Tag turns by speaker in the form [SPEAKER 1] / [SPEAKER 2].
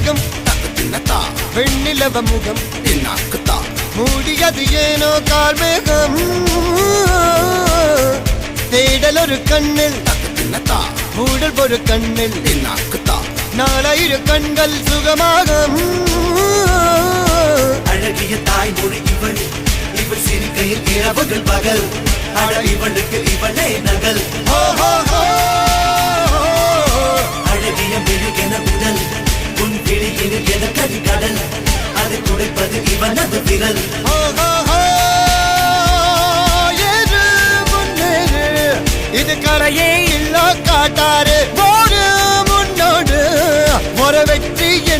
[SPEAKER 1] ராகம் வெண்ணிலவ முகம் மூடியது ஏனோ கார்மேகம் தேடல் ஒரு கண்ணில் மூடல் ஒரு கண்ணில் நாலாயிர கண்கள் சுகமாக
[SPEAKER 2] அழகிய தாய்மொழி இவள் இவள் சிரிக்கையில் இரவுகள் பகல் அழ இவளுக்கு இவளே நகல் அழகிய மெழுகென உடல் உன் விழியில் என கரிகடல் அதை துடைப்பது இவனது விரல்
[SPEAKER 1] இது கரையே இல்ல காட்டாரு முன்னோடு ஒரு வெற்றி